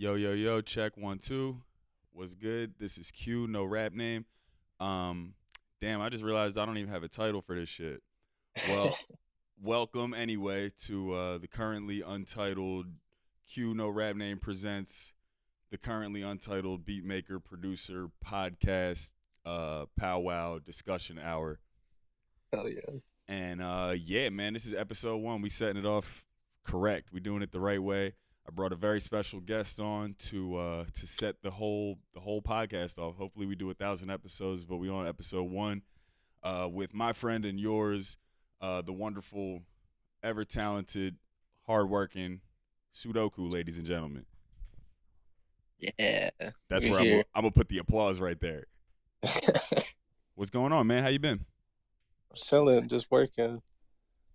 Yo, yo, yo, check 1, 2. What's good? This is Q, no rap name. Um, damn, I just realized I don't even have a title for this shit. Well, welcome anyway to the currently untitled Q, no rap name presents the currently untitled beatmaker, producer, podcast, powwow discussion hour. Hell yeah. And yeah, man, this is episode 1. We setting it off correct. We doing it the right way. I brought a very special guest on to set the whole podcast off. Hopefully, we do 1,000 episodes, but we on episode 1 with my friend and yours, the wonderful, ever talented, hardworking Soo Do Koo, ladies and gentlemen. Yeah. That's We're where here. I'm gonna put the applause right there. What's going on, man? How you been? Chilling, just working.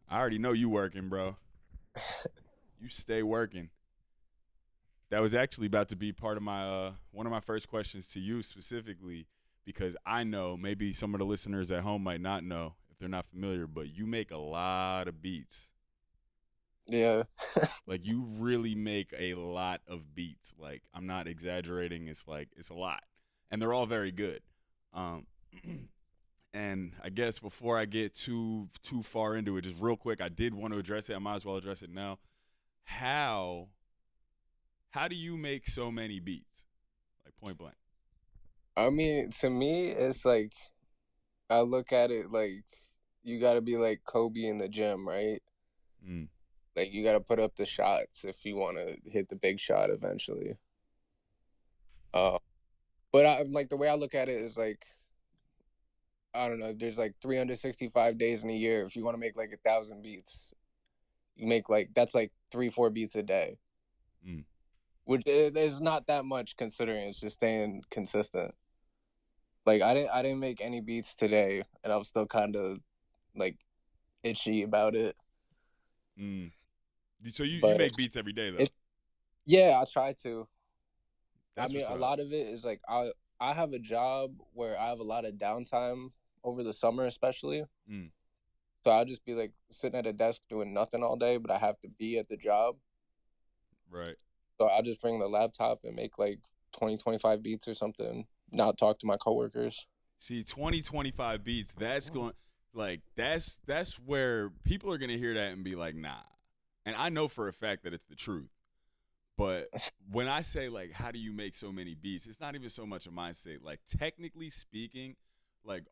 I already know you working, bro. You stay working. That was actually about to be part of my one of my first questions to you specifically because I know maybe some of the listeners at home might not know if they're not familiar, but you make a lot of beats. Yeah. Like you really make a lot of beats. Like I'm not exaggerating. It's like it's a lot, and they're all very good. Um, and I guess before I get too far into it, just real quick, I did want to address it. I might as well address it now. How how do you make so many beats? Like point blank. I mean, to me, it's like I look at it like you gotta be like Kobe in the gym, right? Mm. Like you gotta put up the shots if you wanna hit the big shot eventually. Uh but I like the way I look at it is like I don't know, there's like 365 days in a year. If you wanna make like 1,000 beats, you make like that's like 3, 4 beats a day. Mm. Which is not that much considering it's just staying consistent. Like I didn't make any beats today, and I was still kind of like itchy about it. Mm. So you But make beats every day though. it yeah, I try to. I That's mean, what's a up. lot of it is like I have a job where I have a lot of downtime over the summer, especially. Mm. So I'll just be like sitting at a desk doing nothing all day, but I have to be at the job. Right. So I'll just bring the laptop and make like 20, 25 beats or something. Not talk to my coworkers. See, 2025 beats. That's going like that's where people are gonna hear that and be like, nah. And I know for a fact that it's the truth. But when I say like, how do you make so many beats? It's not even so much a mindset. Like technically speaking, like,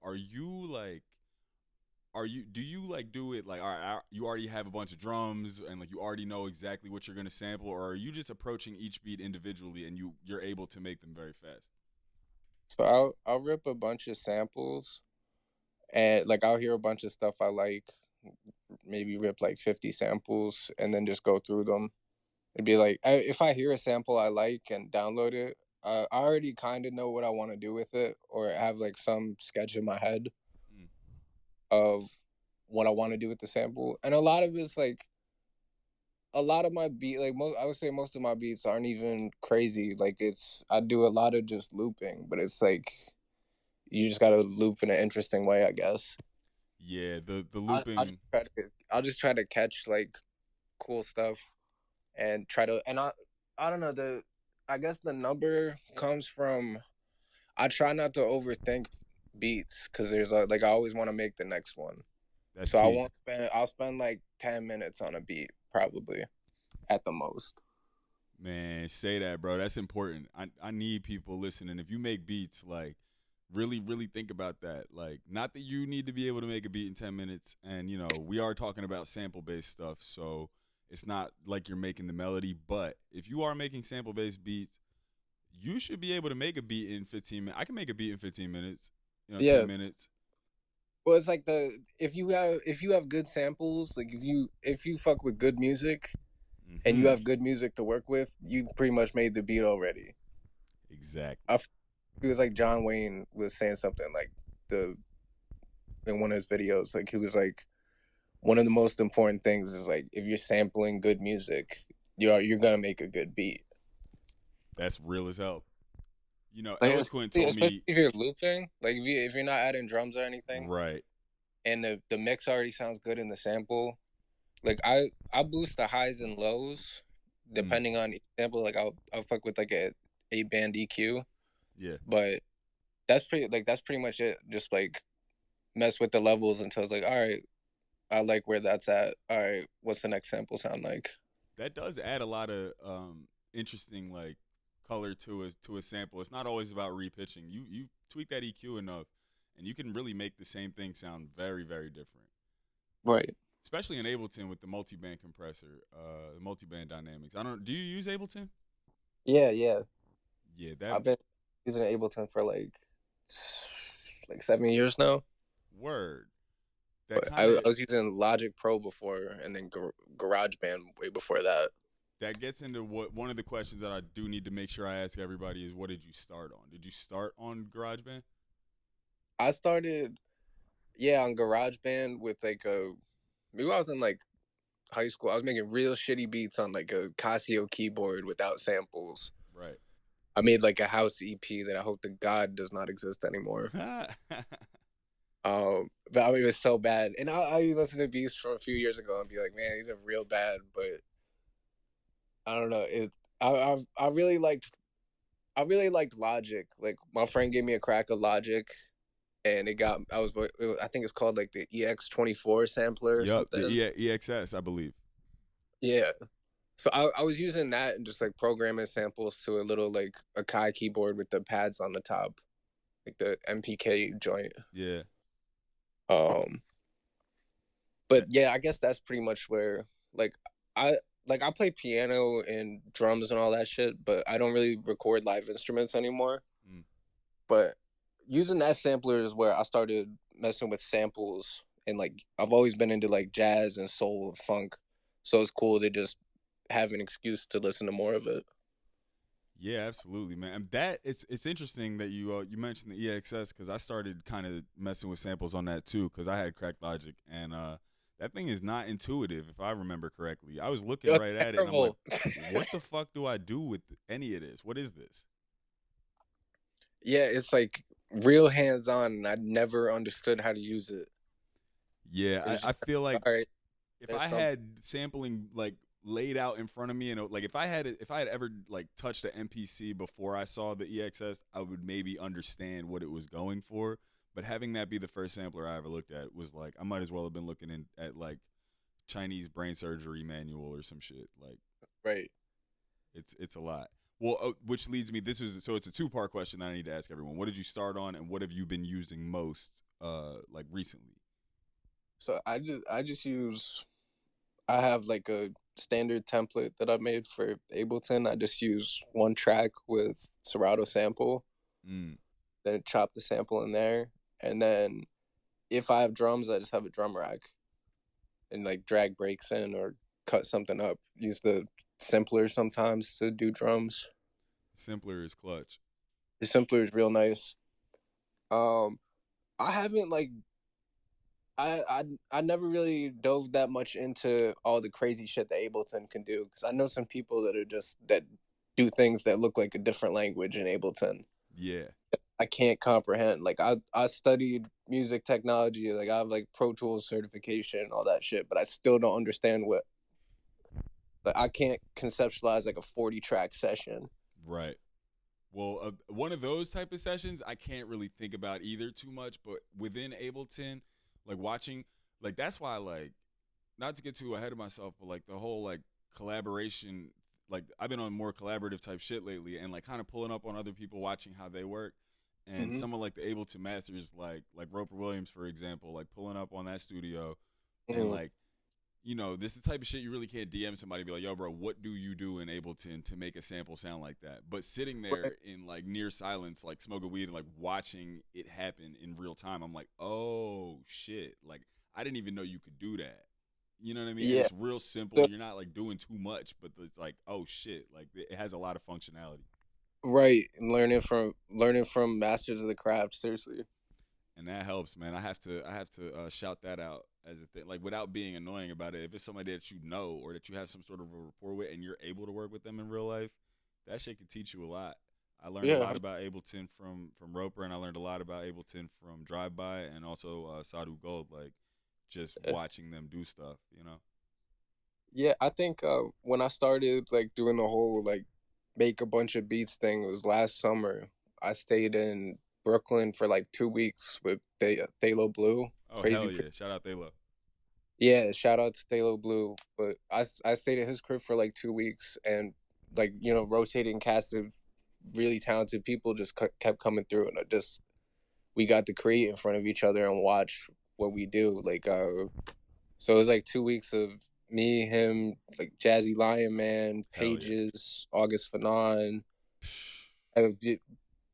do you like do it like all right, you already have a bunch of drums and like you already know exactly what you're gonna sample, or are you just approaching each beat individually and you're able to make them very fast? So I'll rip a bunch of samples and like I'll hear a bunch of stuff I like, maybe rip like 50 samples and then just go through them. It'd be like if I hear a sample I like and download it, I already kind of know what I want to do with it, or have like some sketch in my head Mm. of what I want to do with the sample. And a lot of it's like a lot of my beat, like I would say most of my beats aren't even crazy. Like I do a lot of just looping, but it's like you just gotta loop in an interesting way, I guess. Yeah, the I just looping. try to I'll just try to catch like cool stuff and try to and I don't know I guess the number comes from I try not to overthink beats because there's like I always want to make the next one. That's So key. I'll spend like 10 minutes on a beat probably at the most. Man, say that, bro. That's important. I need people listening. If you make beats, like really think about that. Like, not that you need to be able to make a beat in 10 minutes, and we are talking about sample based stuff, so it's not like you're making the melody. But if you are making sample based beats, you should be able to make a beat in 15 minutes. I can make a beat in 15 minutes, Yeah. 10 minutes. Well, it's like the if you have good samples, like if you fuck with good music and you Hmm. have good music to work with, you pretty much made the beat already. Exactly. I It was like John Wayne was saying something like the in one of his videos, like he was like one of the most important things is like if you're sampling good music, you're gonna make a good beat. That's real as hell. Like Eloquent told especially me, if you're looping, like if you're not adding drums or anything, right. and the mix already sounds good in the sample. Like I boost the highs and lows Mm, depending on each sample. Like I'll fuck with like a 8 band EQ, yeah. but that's pretty much it. Just like mess with the levels until it's like, all right, I like where that's at. All right, what's the next sample sound like? That does add a lot of interesting like color to a sample. It's not always about repitching. You tweak that EQ enough, and you can really make the same thing sound very very different. Right. Especially in Ableton with the multi-band compressor, multi-band dynamics. I don't. Do you use Ableton? Yeah, yeah. Yeah, that I've been using Ableton for like 7 years now. word. That But kind of I was using Logic Pro before, and then GarageBand way before that. that gets into what one of the questions that I do need to make sure I ask everybody is what did you start on? Did you start on GarageBand? I started, yeah, on GarageBand with like a maybe I was in like high school. I was making real shitty beats on like a Casio keyboard without samples. Right. I made like a house EP that I hope to God does not exist anymore. But I mean, it was so bad, and I listen to beats from a few years ago and be like, man, these are real bad. But I don't know. I really liked Logic. Like my friend gave me a crack of Logic, and I think it's called like the EX24 sampler or Yup, the something. EXS, I believe. Yeah. So I was using that and just like programming samples to a little like Akai keyboard with the pads on the top, like the MPK joint. Yeah. Um, but yeah, I guess that's pretty much where like I I play piano and drums and all that shit, but I don't really record live instruments anymore. Mm. But using that sampler is where I started messing with samples, and like I've always been into like jazz and soul and funk, so it's cool to just have an excuse to listen to more of it. Yeah, absolutely, man. And that it's interesting that you mentioned the EXS because I started kind of messing with samples on that too because I had Cracked Logic and that thing is not intuitive if I remember correctly. I was looking It's right at it and I'm like, terrible. what the fuck do I do with any of this? What is this? Yeah, it's like real hands on, and I never understood how to use it. Yeah, It's I just feel like all right. if There's I some had sampling like laid out in front of me and like if I had ever like touched an MPC before I saw the EXS, I would maybe understand what it was going for. But having that be the first sampler I ever looked at was like I might as well have been looking at like Chinese brain surgery manual or some shit. Like right. it's a lot. Well, which leads me. This is so it's a two-part question that I need to ask everyone. What did you start on, and what have you been using most, like recently? So I just use I have like a standard template that I made for Ableton. I just use one track with Serato sample, Mm. then chop the sample in there, and then if I have drums, I just have a drum rack and like drag breaks in or cut something up. Use the simpler sometimes to do drums. Simpler is clutch. The simpler is real nice. Um, I haven't like I never really dove that much into all the crazy shit that Ableton can do because I know some people that are just that do things that look like a different language in Ableton. Yeah. I can't comprehend. Like I studied music technology, like I have like Pro Tools certification, all that shit, but I still don't understand what like I can't conceptualize like a 40 track session. Right. Well, one of those type of sessions I can't really think about either too much, but within Ableton, like watching, like that's why like not to get too ahead of myself, but like the whole like collaboration, like I've been on more collaborative type shit lately, and like kind of pulling up on other people watching how they work, and Mm-hmm. someone like the Ableton masters, like Roper Williams for example, like pulling up on that studio, and Mm-hmm. like this is the type of shit you really can't DM somebody and be like, yo, bro, what do you do in Ableton to make a sample sound like that? But sitting there Right. in like near silence, like smoking weed and like watching it happen in real time, I'm like, oh shit. Like I didn't even know you could do that. You know what I mean? And Yeah. it's real simple. So, You're not like doing too much, but it's like, oh shit. Like it has a lot of functionality. right. And learning from masters of the craft, seriously. And that helps, man. I have to shout that out as a thing, like without being annoying about it. If it's somebody that you know or that you have some sort of a rapport with, and you're able to work with them in real life, that shit can teach you a lot. I learned a Yeah. lot about Ableton from Roper, and I learned a lot about Ableton from Drive By, and also Sadu Gold. Like just watching them do stuff. Yeah, I think when I started like doing the whole like make a bunch of beats thing, it was last summer. I stayed in Brooklyn for like 2 weeks with Thalo Blue, Oh crazy. hell yeah! Shout out Thalo. Yeah, shout out to Thalo Blue. But I stayed at his crib for like 2 weeks, and like rotating cast of really talented people just kept coming through, and I just we got to create in front of each other and watch what we do. Like so it was like 2 weeks of me, him, like Jazzy Lion Man, Hell yeah. Pages, August Fanon, a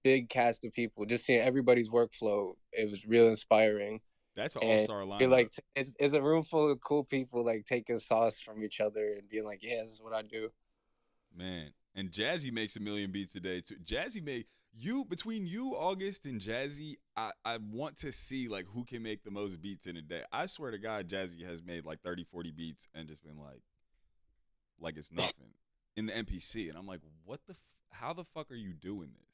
big cast of people. Just seeing everybody's workflow, it was real inspiring. That's an all And star you're lineup. like, it's a room full of cool people like taking sauce from each other and being like, yeah, this is what I do. Man. And Jazzy makes a million beats a day too. Jazzy make you between you, August, and Jazzy, I want to see like who can make the most beats in a day. I swear to God, Jazzy has made like 30, 40 beats and just been like it's nothing in the MPC. And I'm like, what the how the fuck are you doing this?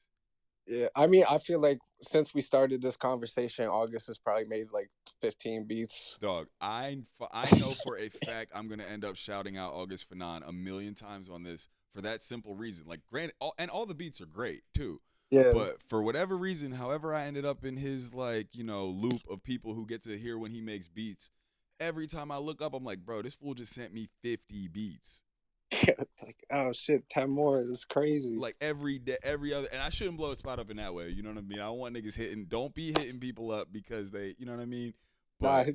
Yeah, I mean, I feel like since we started this conversation, August has probably made like 15 beats. Dog, I know for a fact I'm gonna end up shouting out August Fanon a million times on this for that simple reason. Like, granted, all the beats are great too, Yeah, but for whatever reason, however I ended up in his like loop of people who get to hear when he makes beats, every time I look up, I'm like, bro, this fool just sent me 50 beats. like oh shit, 10 more is crazy. Like every day, every other, and I shouldn't blow a spot up in that way. You know what I mean? I don't want niggas hitting. Don't be hitting people up because they, you know what I mean. Nah, But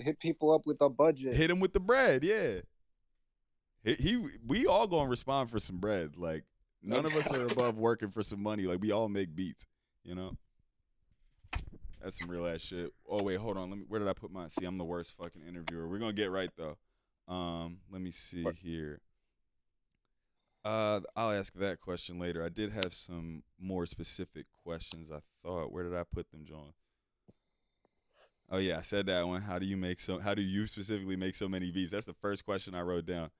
hit people up with a budget. hit him with the bread, yeah. We all gonna respond for some bread. Like Oh, none of us are above working for some money. Like we all make beats, you know. That's some real ass shit. Oh wait, hold on. Let me. Where did I put mine? See, I'm the worst fucking interviewer. We're gonna get right though. Let me see here. I'll ask that question later. I did have some more specific questions. I thought. Where did I put them, John? Oh yeah, I said that one. How do you make so? How do you specifically make so many beats? That's the first question I wrote down.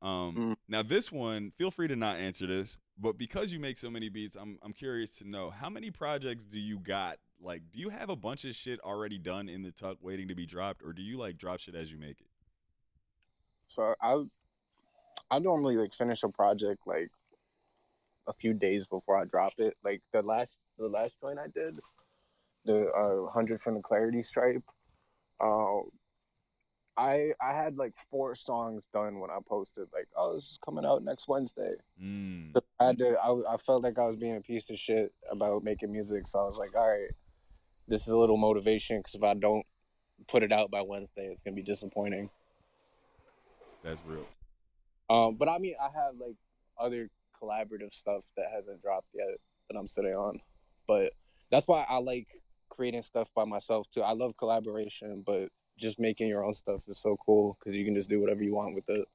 mm. Now this one, feel free to not answer this, but because you make so many beats, I'm curious to know how many projects do you got? Like, do you have a bunch of shit already done in the tuck waiting to be dropped, or do you like drop shit as you make it? So I normally like finish a project like a few days before I drop it. Like the last joint I did, the 100 from the Clarity Stripe. Uh, I had like 4 songs done when I posted like, oh, this is coming out next Wednesday. Mm, So I felt like I was being a piece of shit about making music, so I was like, all right, this is a little motivation because if I don't put it out by Wednesday, it's gonna be disappointing. that's real. But I mean, I have like other collaborative stuff that hasn't dropped yet that I'm sitting on. But that's why I like creating stuff by myself too. I love collaboration, but just making your own stuff is so cool because you can just do whatever you want with it.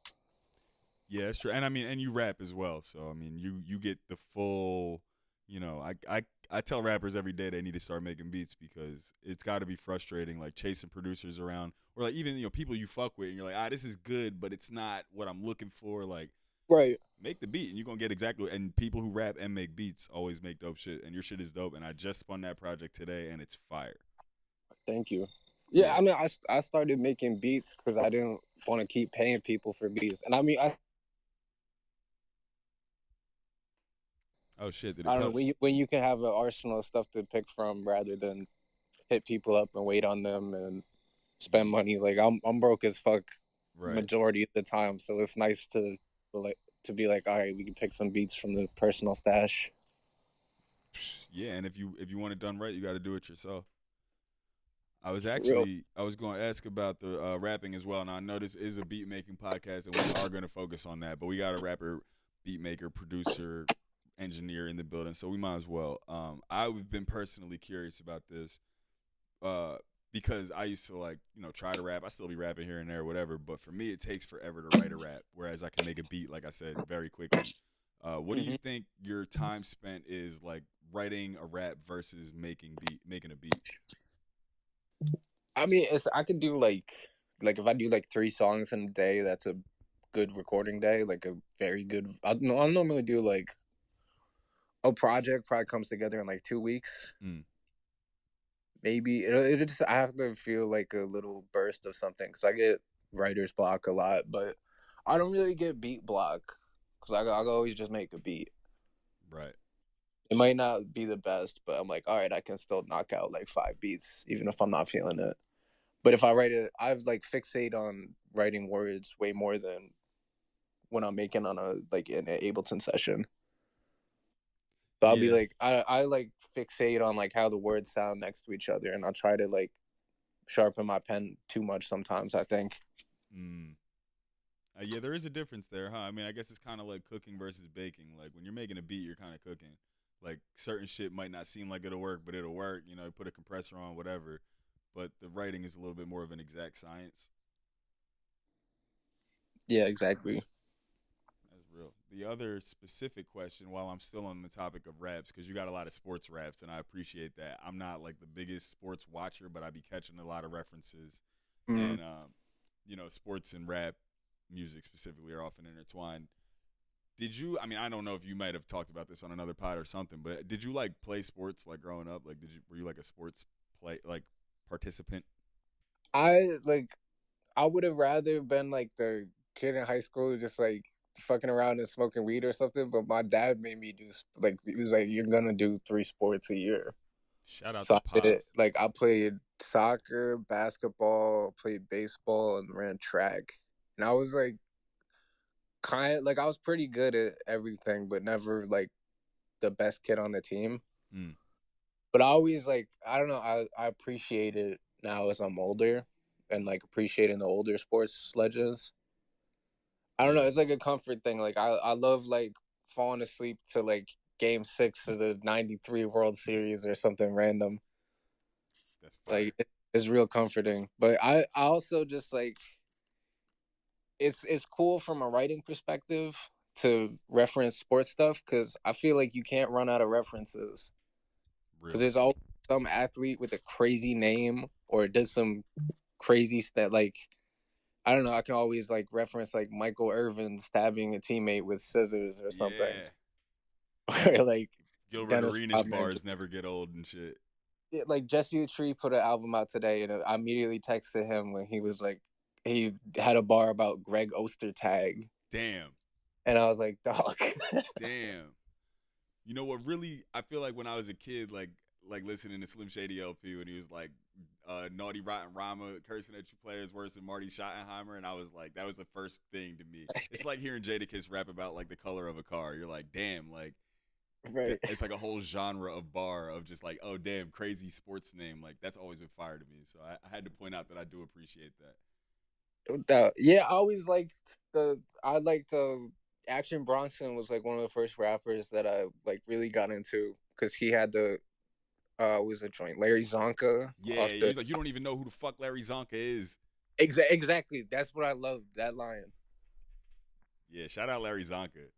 Yeah, that's true. And I mean, and you rap as well, so I mean, you get the full. I tell rappers every day they need to start making beats because it's got to be frustrating, like chasing producers around, or like even people you fuck with, and you're like, this is good, but it's not what I'm looking for. Like, Right. make the beat, and you're gonna get exactly. And people who rap and make beats always make dope shit, and your shit is dope. And I just spun that project today, and it's fire. Thank you. Yeah, Yeah. I mean, I started making beats because I didn't want to keep paying people for beats, and I mean, Oh shit! Did it I don't know cut? when you can have an arsenal of stuff to pick from rather than hit people up and wait on them and spend Yeah. money. Like I'm broke as fuck Right. majority of the time, so it's nice to be like, all right, we can pick some beats from the personal stash. Yeah, and if you want it done right, you got to do it yourself. For real. I was going to ask about the rapping as well. Now I know this is a beat making podcast, and we are going to focus on that. But we got a rapper, beat maker, producer, engineer in the building, so we might as well. I've been personally curious about this uh, because I used to like try to rap. I still be rapping here and there, whatever. But for me, it takes forever to write a rap, whereas I can make a beat, like I said, very quickly. What do you Hmm. think your time spent is like writing a rap versus making a beat? I mean, it's I could do like if I do like 3 songs in a day, that's a good recording day. Like a very good. I'll normally do like a project probably comes together in like 2 weeks. Mm. Maybe it just I have to feel like a little burst of something because I get writer's block a lot, but I don't really get beat block because I always just make a beat. Right. It might not be the best, but I'm like, all right, I can still knock out like 5 beats even if I'm not feeling it. But if I write it, I've like fixate on writing words way more than when I'm making on a like an Ableton session. So I'll be Yeah. like, I like fixate on like how the words sound next to each other, and I'll try to like sharpen my pen too much sometimes. I think. Mm. Yeah, there is a difference there, huh? I mean, I guess it's kind of like cooking versus baking. Like when you're making a beat, you're kind of cooking. Like certain shit might not seem like it'll work, but it'll work. You know, put a compressor on, whatever. But the writing is a little bit more of an exact science. Yeah, exactly. That's real. The other specific question, while I'm still on the topic of raps, because you got a lot of sports raps, and I appreciate that. I'm not like the biggest sports watcher, but I be catching a lot of references, Mm. and you know, sports and rap music specifically are often intertwined. Did you? I mean, I don't know if you might have talked about this on another pod or something, but did you like play sports like growing up? Like, did you were you like a sports play like participant? I like. I would have rather been like the kid in high school, just like fucking around and smoking weed or something. But my dad made me do like he was like, "You're gonna do 3 sports a year." Shout out So to I did Pops. like I played soccer, basketball, played baseball, and ran track. And I was like kind of like I was pretty good at everything, but never like the best kid on the team. Mm, But I always like I don't know, I appreciate it now as I'm older and like appreciating the older sports legends. I don't know, yeah, it's like a comfort thing. Like I love like falling asleep to like game 6 of the '93 World Series or something random. that's Like fire. it's real comforting. But I also just like it's cool from a writing perspective to reference sports stuff because I feel like you can't run out of references because Real. there's always some athlete with a crazy name or did some crazy stuff. Like I don't know, I can always like reference like Michael Irvin stabbing a teammate with scissors or something, Yeah. or like Gilbert Dennis Arenas Rodman. bars never get old and shit. Yeah, like Jesse Tree put an album out today, and I immediately texted him when he was like he had a bar about Greg Ostertag, Damn. and I was like, dog. Damn. You know what? Really, I feel like when I was a kid, like listening to Slim Shady LP when he was like, "Naughty Rotten Rama cursing at you players worse than Marty Schottenheimer," and I was like, that was the first thing to me. It's like hearing Jadakiss rap about like the color of a car. You're like, damn, like Right. it's like a whole genre of bar of just like, oh damn, crazy sports name. Like that's always been fire to me. So I had to point out that I do appreciate that. No doubt. Yeah, I always liked I liked Action Bronson was like one of the first rappers that I like really got into because he had the was a joint Larry Zonka Yeah, off yeah. the He's like, you don't even know who the fuck Larry Zonka is. exactly that's what I loved that line. Yeah, shout out Larry Zonka.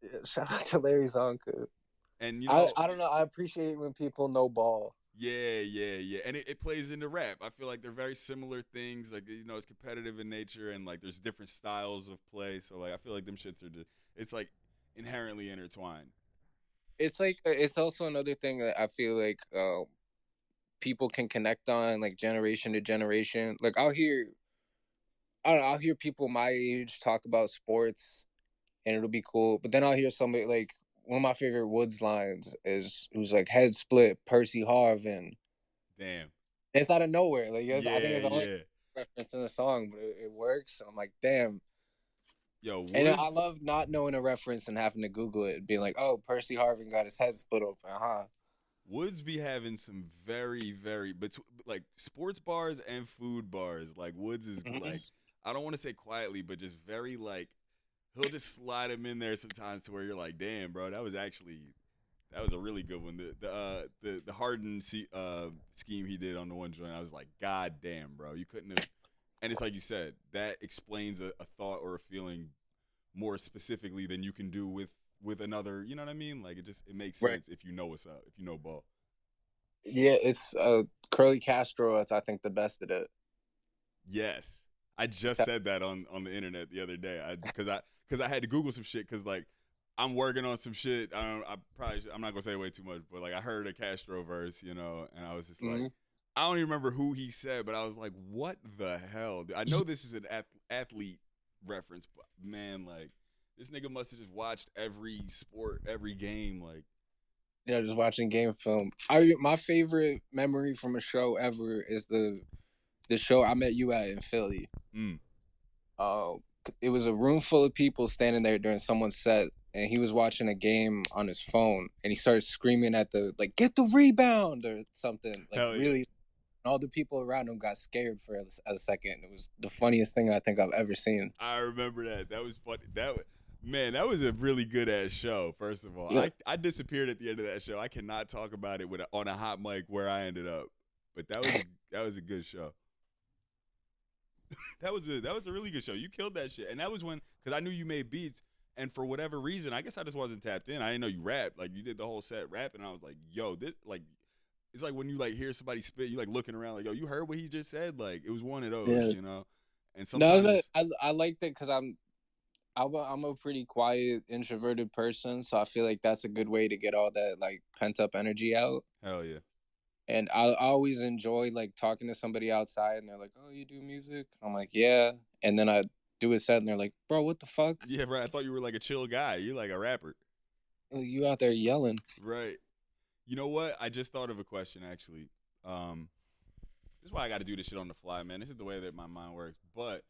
Yeah, shout out to Larry Zonka. And you I know, I don't know. I appreciate when people know ball. yeah, yeah, yeah. And it plays into rap. I feel like they're very similar things. Like, you know, it's competitive in nature and like there's different styles of play. So like I feel like them shits are just it's like inherently intertwined. It's like it's also another thing that I feel like people can connect on like generation to generation. Like I don't know, I'll hear people my age talk about sports and it'll be cool. But then I'll hear somebody like one of my favorite Woods lines is who's like head split Percy Harvin. Damn. It's out of nowhere. Like I think Yeah, it's the only yeah. reference in the song, but it works. I'm like, damn. Yo, And I Woods love not knowing a reference and having to Google it and being like, oh, Percy Harvin got his head split open. Huh. Woods be having some very, very like sports bars and food bars. Like Woods is like Mm-hmm. I don't want to say quietly, but just very like he'll just slide him in there sometimes to where you're like, damn, bro, that was a really good one. The Harden scheme he did on the one joint, I was like, God damn, bro, you couldn't have. And it's like you said, that explains a thought or a feeling more specifically than you can do with another. You know what I mean? Like it makes Right. sense if you know what's up, if you know ball. Yeah, it's Curly Castro is I think the best at it. Yes, I just said that on the internet the other day. Because I had to Google some shit because like I'm working on some shit. I'm not gonna say way too much, but like I heard a Castro verse, you know, and I was just like, Mm-hmm. I don't even remember who he said, but I was like, what the hell? I know this is an athlete reference, but man, like this nigga must have just watched every sport, every game. Like, Yeah, just watching game film. My favorite memory from a show ever is the show I Met You at in Philly. mm, Uh, it was a room full of people standing there during someone's set, and he was watching a game on his phone, and he started screaming at the like, "Get the rebound!" or something like hell yeah. really. All the people around him got scared for a second. It was the funniest thing I think I've ever seen. I remember that. That was funny. Man, that was a really good ass show. First of all, Yeah, I disappeared at the end of that show. I cannot talk about it on a hot mic where I ended up, but that was a good show. That was a really good show. You killed that shit, and that was when because I knew you made beats, and for whatever reason, I guess I just wasn't tapped in. I didn't know you rapped. Like you did the whole set rapping. And I was like, yo, this like it's like when you like hear somebody spit, you like looking around like, yo, you heard what he just said? Like it was one of those, yeah. you know. And No, sometimes it's I liked it because I'm a pretty quiet, introverted person, so I feel like that's a good way to get all that like pent up energy out. hell yeah. And I always enjoy like talking to somebody outside, and they're like, "Oh, you do music?" I'm like, "Yeah." And then I do a set, and they're like, "Bro, what the fuck? Yeah, right. I thought you were like a chill guy. You're like a rapper. You out there yelling?" Right. You know what? I just thought of a question actually. This is why I got to do this shit on the fly, man. This is the way that my mind works. But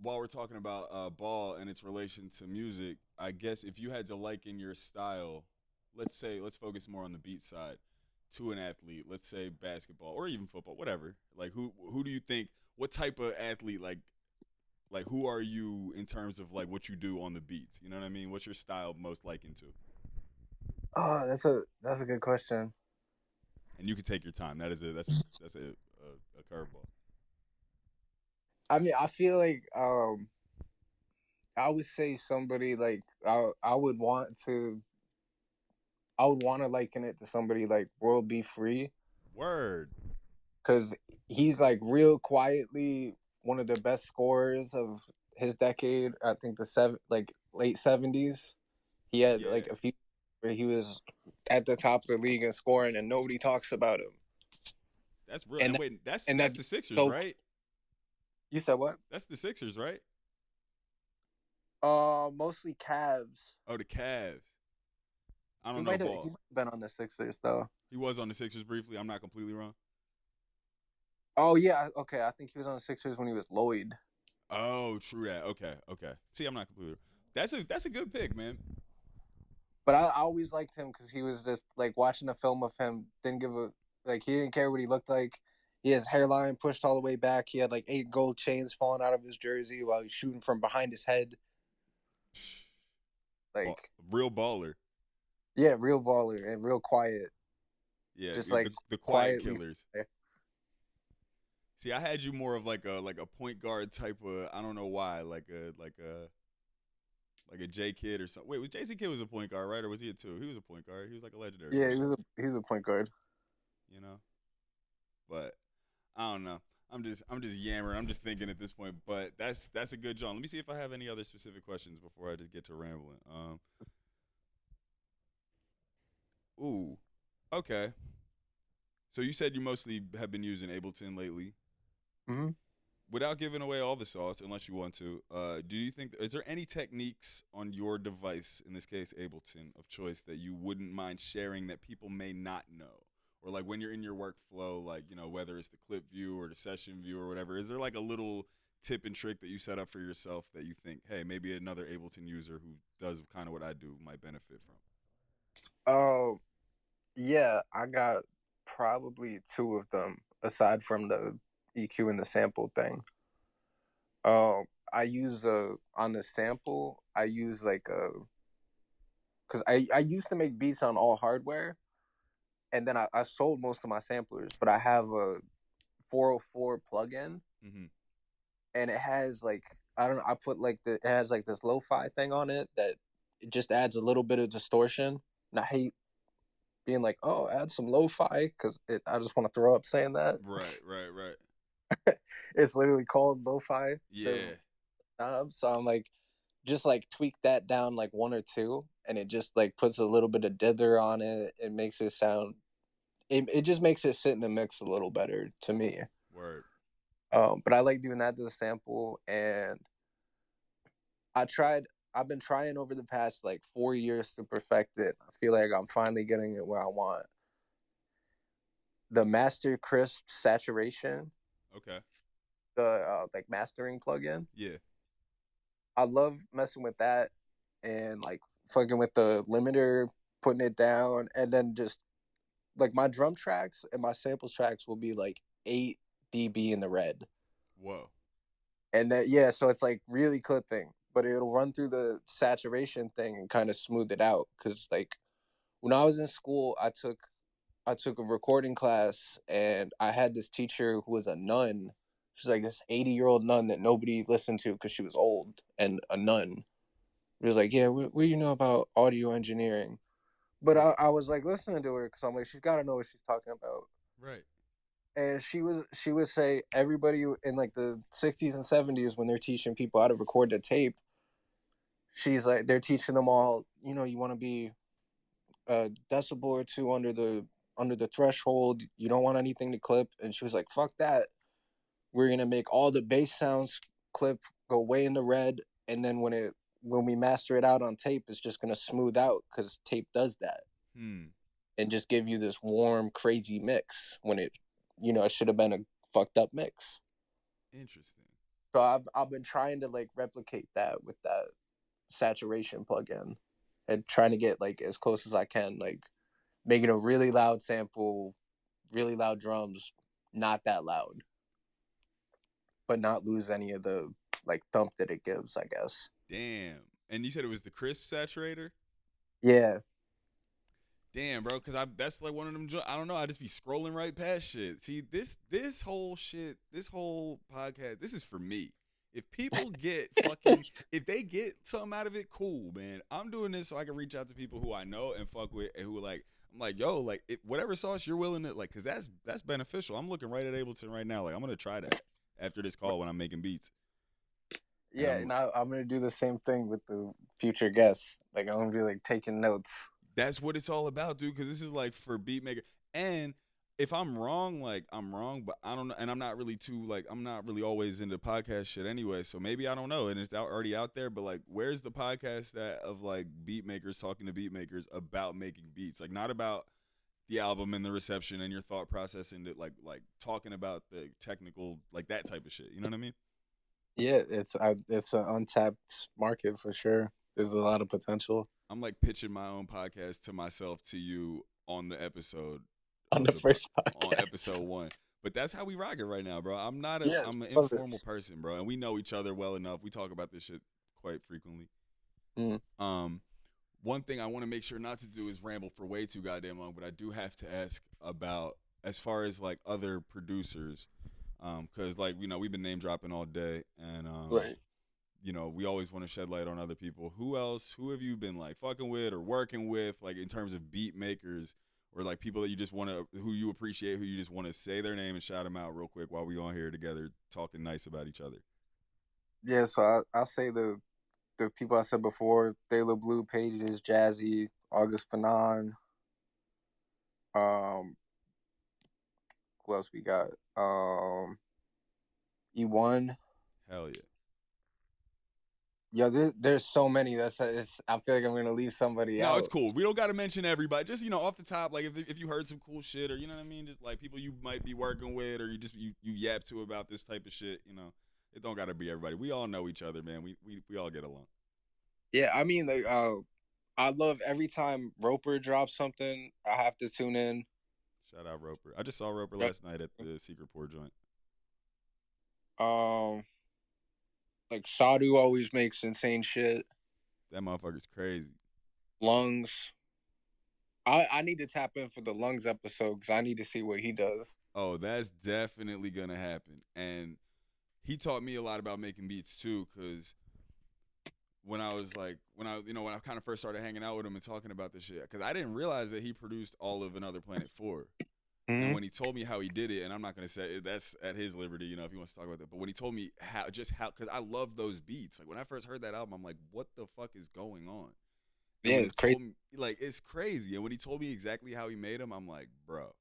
while we're talking about ball and its relation to music, I guess if you had to liken your style, let's focus more on the beat side to an athlete. Let's say basketball or even football, whatever. Like who do you think? What type of athlete like who are you in terms of like what you do on the beats? You know what I mean? What's your style most likened to? Oh, that's a good question. And you can take your time. That's a curveball. I mean, I feel like I would say somebody like I would want to liken it to somebody like World B. Free Word. because he's like real quietly one of the best scorers of his decade. I think like late '70s. He had Yeah, like a few where he was at the top of the league and scoring, and nobody talks about him. that's real. And And wait, and that's that the Sixers, so right? you said what? That's the Sixers, right? Mostly Cavs. Oh, the Cavs. I He don't know might have he ball. might have been on the Sixers though. He was on the Sixers briefly. I'm not completely wrong. Oh yeah, okay. I think he was on the Sixers when he was Lloyd. Oh, true that. Okay, okay. See, I'm not completely wrong. That's a good pick, man. But I always liked him because he was just like watching a film of him. Didn't give a like he didn't care what he looked like. He has hairline pushed all the way back. He had like 8 gold chains falling out of his jersey while he's shooting from behind his head. Like Real baller. yeah, real baller and real quiet. Yeah, Just like the quiet quietly. killers. See, I had you more of like a point guard type of. I don't know why, like a J Kid or something. Wait, was JC Kid was a point guard, right? Or was he a two? He was a point guard. He was like a legendary Yeah, point guard. he was a point guard. You know, but I don't know. I'm just yammering. I'm just thinking at this point. But that's a good job. Let me see if I have any other specific questions before I just get to rambling. Ooh, okay. So you said you mostly have been using Ableton lately. Mm-hmm. Without giving away all the sauce, unless you want to, do you think is there any techniques on your device, in this case Ableton of choice, that you wouldn't mind sharing that people may not know, or like when you're in your workflow, like you know whether it's the clip view or the session view or whatever, is there like a little tip and trick that you set up for yourself that you think, hey, maybe another Ableton user who does kind of what I do might benefit from? Oh yeah, I got probably two of them aside from the EQ and the sample thing. I use on the sample. I use like a because I used to make beats on all hardware, and then I sold most of my samplers, but I have a 404 plugin, Mm-hmm. and it has like I don't know. I put like it has like this lo-fi thing on it that it just adds a little bit of distortion. And I hate being like, oh, add some lo-fi because I just want to throw up saying that. Right, right, right. It's literally called lo-fi. The Yeah, so I'm like, just like tweak that down like one or two, and it just like puts a little bit of dither on it. It makes it sound. It just makes it sit in the mix a little better to me. word. But I like doing that to the sample, and I've been trying over the past like 4 years to perfect it. I feel like I'm finally getting it where I want. The Master Crisp Saturation, Okay. the like mastering plugin. Yeah. I love messing with that and like fucking with the limiter, putting it down, and then just like my drum tracks and my samples tracks will be like 8 dB in the red. Whoa. And that, yeah, so it's like really clipping, but it'll run through the saturation thing and kind of smooth it out. Cause like when I was in school, I took a recording class and I had this teacher who was a nun. She's like this 80-year-old nun that nobody listened to because she was old and a nun. He was like, yeah, what do you know about audio engineering? But Right. I was like listening to her because I'm like, she's got to know what she's talking about. Right. And she would say everybody in like the 60s and 70s when they're teaching people how to record the tape, she's like they're teaching them all, you want to be a decibel or two under the threshold. You don't want anything to clip. And she was like, fuck that. We're gonna make all the bass sounds clip, go way in the red, and then when we master it out on tape, it's just gonna smooth out because tape does that Hmm. and just give you this warm, crazy mix when it should have been a fucked up mix. Interesting. So I've been trying to like replicate that with that saturation plugin and trying to get like as close as I can, like making a really loud sample, really loud drums, not that loud, but not lose any of the like thump that it gives, I guess. Damn. And you said it was the crisp saturator? Yeah. Damn, bro, because I that's like one of them. I don't know. I just be scrolling right past shit. See, this whole shit, this whole podcast, this is for me. If people get fucking, if they get something out of it, cool, man. I'm doing this so I can reach out to people who I know and fuck with, and who like, I'm like, yo, like, whatever sauce you're willing to like, cause that's beneficial. I'm looking right at Ableton right now. Like, I'm gonna try that after this call when I'm making beats, and Yeah, and I'm gonna do the same thing with the future guests. Like I'm gonna be like taking notes. that's what it's all about, dude. Because this is like for beat maker. And if I'm wrong, like I'm wrong, but I don't know. And I'm not really too like I'm not really always into podcast shit anyway. So maybe I don't know, and it's already out there. But like, where's the podcast that of like beat makers talking to beat makers about making beats? Like not about the album and the reception and your thought process and like talking about the technical like that type of shit. You know what I mean? Yeah, it's an untapped market for sure. There's a lot of potential I'm like pitching my own podcast to myself to you on the episode on of the the first on podcast. episode one. But that's how we rock it right now, bro. Yeah, I'm an love it. informal person, bro, and we know each other well enough. We talk about this shit quite frequently. Mm, Um, one thing I want to make sure not to do is ramble for way too goddamn long, but I do have to ask about as far as like other producers, because like we've been name dropping all day, and right. we always want to shed light on other people. Who else? Who have you been like fucking with or working with, like in terms of beat makers or like people that you just want to, who you appreciate, who you just want to say their name and shout them out real quick while we on here together talking nice about each other. Yeah, so I'll say the people I said before, Thela Blue, Pages, Jazzy, August Fanon, um, who else we got? E1. Hell yeah. Yeah, there's so many. I feel like I'm gonna leave somebody No, it's out. cool. We don't got to mention everybody. Just off the top, like if you heard some cool shit or you know what I mean, just like people you might be working with or you yap to about this type of shit. It don't got to be everybody. We all know each other, man. We all get along. Yeah, I mean, like, I love every time Roper drops something. I have to tune in. Shout out Roper. I just saw Roper last night at the Secret Poor joint. Um, like Sadu always makes insane shit. That motherfucker's crazy. Lungs. I need to tap in for the Lungs episode because I need to see what he does. Oh, that's definitely gonna happen. And he taught me a lot about making beats too, because when I was like when I kind of first started hanging out with him and talking about this shit, because I didn't realize that he produced all of Another Planet 4. And Hmm. when he told me how he did it, and I'm not gonna say that's at his liberty, if he wants to talk about that. But when he told me how, because I love those beats. Like when I first heard that album, I'm like, what the fuck is going on? And Yeah, when he it's crazy. told me, like, it's crazy. And when he told me exactly how he made them, I'm like, bro,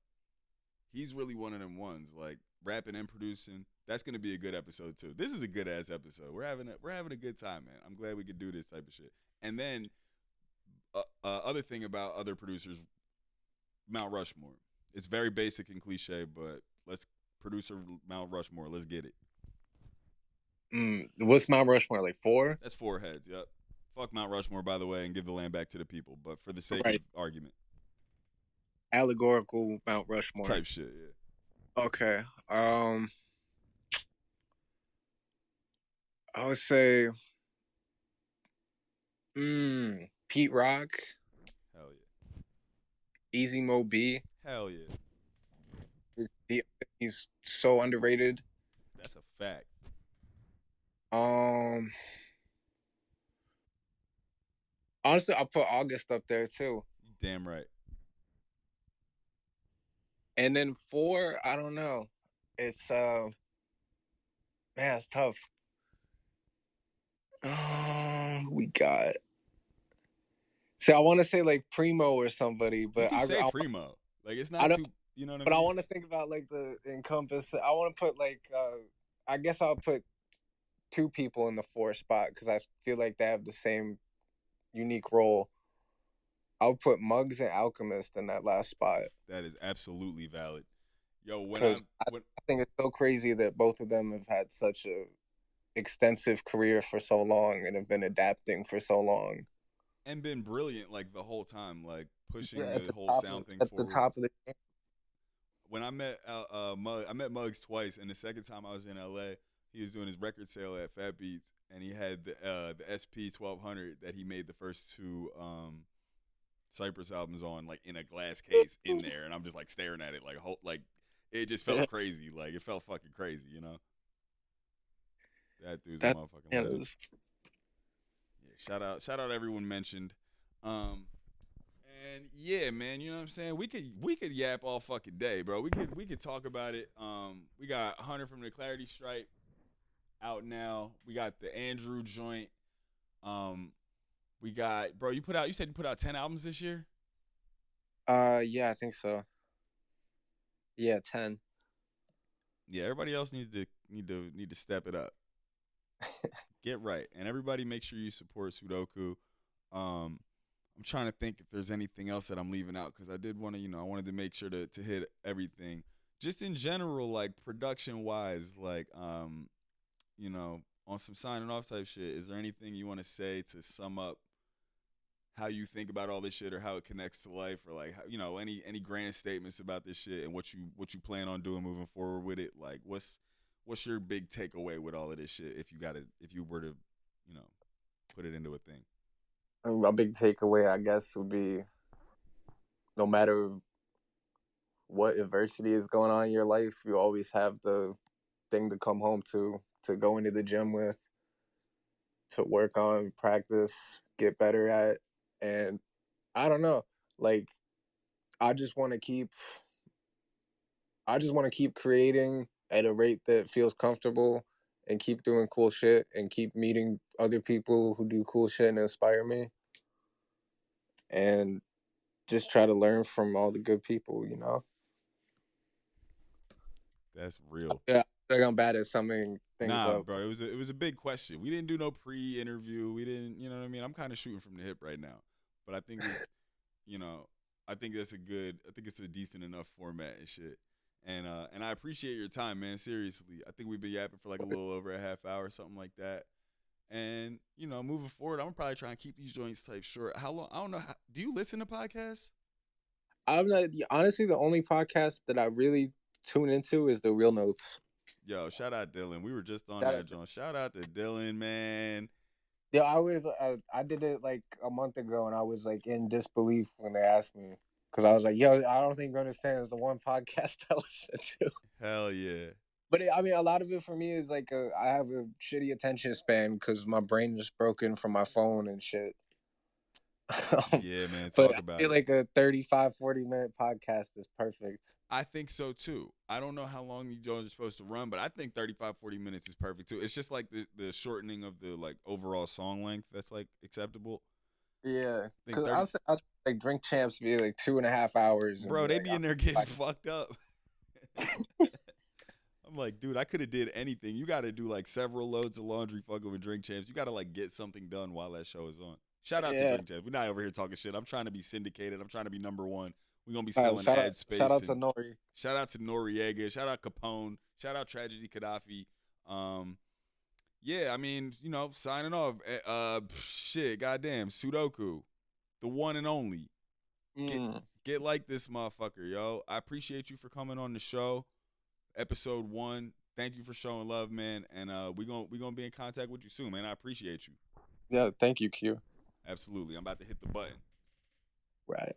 he's really one of them ones. Like, rapping and producing. That's gonna be a good episode too. This is a good ass episode. We're having a good time, man. I'm glad we could do this type of shit. And then other thing about other producers, Mount Rushmore. It's very basic and cliche, but let's producer Mount Rushmore. Let's get it. What's Mount Rushmore, like 4? That's four heads. Yep. Fuck Mount Rushmore, by the way, and give the land back to the people. But for the sake of Right. argument, Allegorical Mount Rushmore. type shit. Yeah. Okay. I would say Pete Rock, Hell yeah. Easy Mo B. Hell yeah. He's so underrated. That's a fact. Um Honestly, I'll put August up there too. You damn right. And then 4, I don't know. It's man, it's tough. We got. See, I want to say like Primo or somebody, You but can say primo. Like it's I not don't. too. You know what I But I mean? want to think about like the encompass. I want to put like. I guess I'll put 2 people in the 4 spot because I feel like they have the same unique role. I'll put Muggs and Alchemist in that last spot That is absolutely valid. Yo, when I because when I think it's so crazy that both of them have had such a extensive career for so long and have been adapting for so long. and been brilliant like the whole time, like pushing Yeah, the whole sound thing at the forward. top of the game. When I met I met Muggs twice, and the second time I was in LA, he was doing his record sale at Fat Beats, and he had the SP 1200 that he made the first 2 Cypress albums on, like in a glass case in there, and I'm just like staring at it, like it just felt crazy, like it felt fucking crazy, you know. That dude's a That motherfucking legend. is. Yeah, shout out everyone mentioned. Um, And yeah, man, you know what I'm saying? We could yap all fucking day, bro. We could talk about it. We got Hunter from the Clarity Stripe out now. We got the Andrew joint. Um, we got you said you put out 10 albums this year? Yeah, I think so. Yeah, 10. Yeah, everybody else need to step it up. Get right. And everybody make sure you support Soo Do Koo. I'm trying to think if there's anything else that I'm leaving out because I did want to, I wanted to make sure to hit everything. Just in general, like production wise, like on some signing off type shit. Is there anything you want to say to sum up how you think about all this shit or how it connects to life, or like any grand statements about this shit and what you plan on doing moving forward with it? Like what's your big takeaway with all of this shit if you were to put it into a thing? A big takeaway, I guess, would be no matter what adversity is going on in your life, you always have the thing to come home to go into the gym with, to work on, practice, get better at. And I don't know, like I just want to keep creating at a rate that feels comfortable and keep doing cool shit and keep meeting other people who do cool shit and inspire me and just try to learn from all the good people. That's real. Yeah, I think I'm bad at summing things Nah, up. bro, it was a big question. We didn't do no pre-interview. We didn't, you know what I mean? I'm kind of shooting from the hip right now. But I think it's, you know, I think it's a decent enough format and shit. And I appreciate your time, man. Seriously. I think we've been yapping for like a little over a half hour, something like that. And, moving forward, I'm probably trying to keep these joints type short. How long? I don't know. Do you listen to podcasts? I'm not honestly the only podcast that I really tune into is the Real Notes. Yo, shout out Dylan. We were just on Shout that out joint. Shout out to Dylan, man. Yeah, I did it like a month ago, and I was like in disbelief when they asked me because I was like, "Yo, I don't think you understand. It's the one podcast I listen to." Hell yeah. But I mean, a lot of it for me is like I have a shitty attention span because my brain is broken from my phone and shit. Yeah, man. But Talk I about feel it. like a 35, 40 minute podcast is perfect. I think so too. I don't know how long these joints are supposed to run, but I think 35, 40 minutes is perfect too. It's just like the shortening of the like overall song length that's like acceptable. Yeah, I think because 30. I was like Drink Champs be like 2.5 hours and Bro, be they like, be in there getting fucked up. I'm like, dude, I could have did anything. You got to do like several loads of laundry fucking with Drink Champs. You got to like get something done while that show is on. Shout out to Yeah. Drink Champs. We're not over here talking shit. I'm trying to be syndicated. I'm trying to be number one. We're going to be Uh, selling shout out, ad shout space. out to And Nori. shout out to Noriega. Shout out Capone. Shout out Tragedy Gaddafi. Yeah, I mean, signing off. Shit, goddamn, Sudoku, the one and only. Get Mm. get like this motherfucker, yo. I appreciate you for coming on the show. Episode 1. Thank you for showing love, man. And we gonna be in contact with you soon, man. I appreciate you. Yeah, thank you, Q. Absolutely. I'm about to hit the button. Right.